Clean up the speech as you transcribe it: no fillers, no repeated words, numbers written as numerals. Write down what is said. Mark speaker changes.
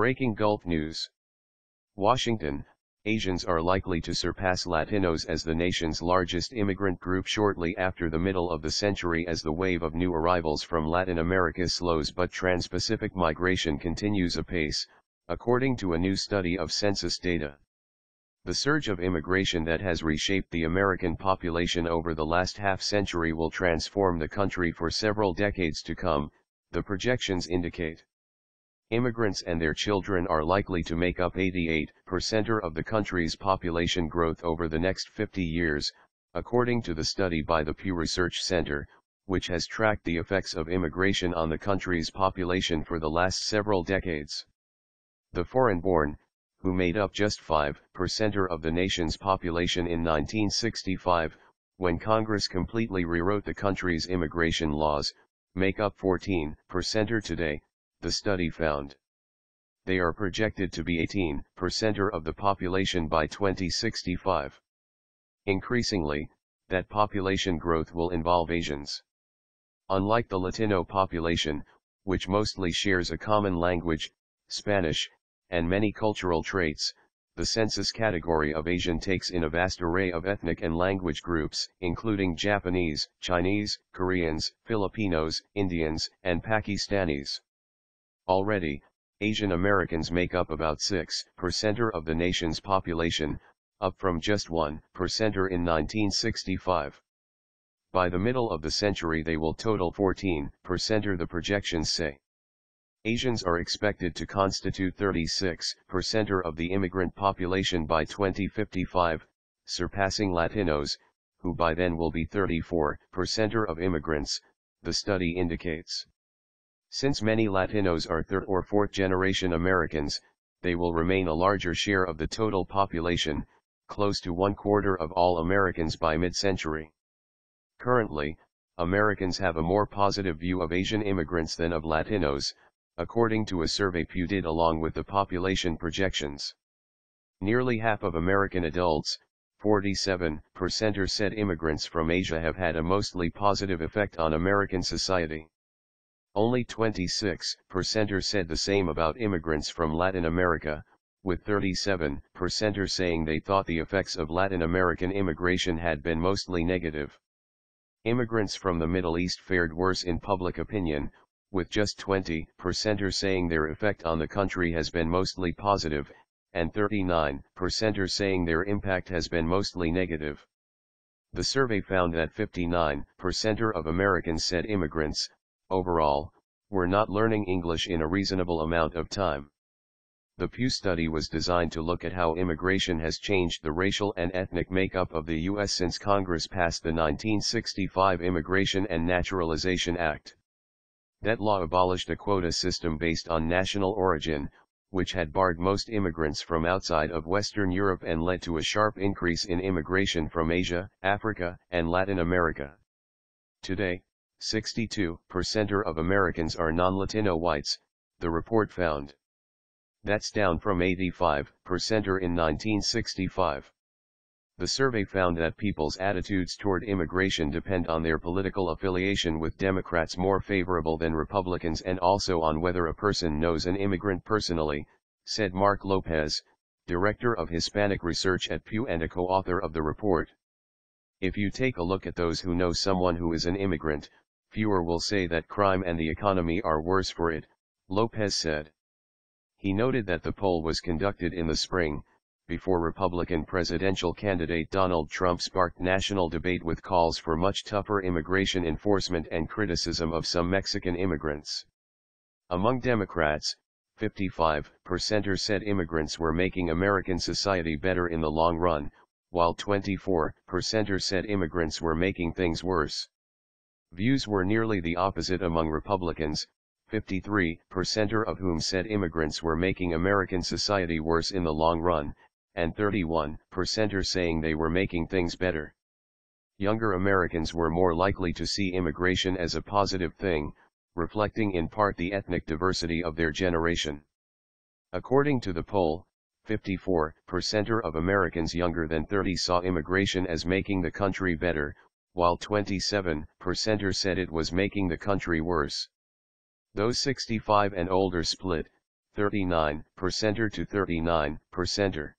Speaker 1: Breaking Gulf News. Washington, Asians are likely to surpass Latinos as the nation's largest immigrant group shortly after the middle of the century as the wave of new arrivals from Latin America slows but trans-Pacific migration continues apace, according to a new study of census data. The surge of immigration that has reshaped the American population over the last half-century will transform the country for several decades to come, the projections indicate. Immigrants and their children are likely to make up 88% of the country's population growth over the next 50 years, according to the study by the Pew Research Centre, which has tracked the effects of immigration on the country's population for the last several decades. The foreign-born, who made up just 5% of the nation's population in 1965, when Congress completely rewrote the country's immigration laws, make up 14% today, the study found. They are projected to be 18% of the population by 2065. Increasingly, that population growth will involve Asians. Unlike the Latino population, which mostly shares a common language, Spanish, and many cultural traits, the census category of Asian takes in a vast array of ethnic and language groups, including Japanese, Chinese, Koreans, Filipinos, Indians, and Pakistanis. Already, Asian Americans make up about 6% of the nation's population, up from just 1% in 1965. By the middle of the century they will total 14%, the projections say. Asians are expected to constitute 36% of the immigrant population by 2055, surpassing Latinos, who by then will be 34% of immigrants, the study indicates. Since many Latinos are third or fourth generation Americans, they will remain a larger share of the total population, close to 1/4 of all Americans by mid-century. Currently, Americans have a more positive view of Asian immigrants than of Latinos, according to a survey Pew did along with the population projections. Nearly half of American adults, 47%, said immigrants from Asia have had a mostly positive effect on American society. Only 26% said the same about immigrants from Latin America, with 37% saying they thought the effects of Latin American immigration had been mostly negative. Immigrants from the Middle East fared worse in public opinion, with just 20% saying their effect on the country has been mostly positive, and 39% saying their impact has been mostly negative. The survey found that 59% of Americans said immigrants, overall, were not learning English in a reasonable amount of time. The Pew study was designed to look at how immigration has changed the racial and ethnic makeup of the U.S. since Congress passed the 1965 Immigration and Naturalization Act. That law abolished a quota system based on national origin, which had barred most immigrants from outside of Western Europe and led to a sharp increase in immigration from Asia, Africa, and Latin America. Today, 62% of Americans are non-Latino whites, the report found. That's down from 85% in 1965. The survey found that people's attitudes toward immigration depend on their political affiliation, with Democrats more favorable than Republicans, and also on whether a person knows an immigrant personally, said Mark Lopez, director of Hispanic research at Pew and a co-author of the report. If you take a look at those who know someone who is an immigrant, fewer will say that crime and the economy are worse for it, Lopez said. He noted that the poll was conducted in the spring, before Republican presidential candidate Donald Trump sparked national debate with calls for much tougher immigration enforcement and criticism of some Mexican immigrants. Among Democrats, 55% said immigrants were making American society better in the long run, while 24% said immigrants were making things worse. Views were nearly the opposite among Republicans, 53% of whom said immigrants were making American society worse in the long run, and 31% are saying they were making things better. Younger Americans were more likely to see immigration as a positive thing, reflecting in part the ethnic diversity of their generation. According to the poll, 54% of Americans younger than 30 saw immigration as making the country better, while 27% said it was making the country worse. Those 65 and older split, 39 percenter to 39 percenter.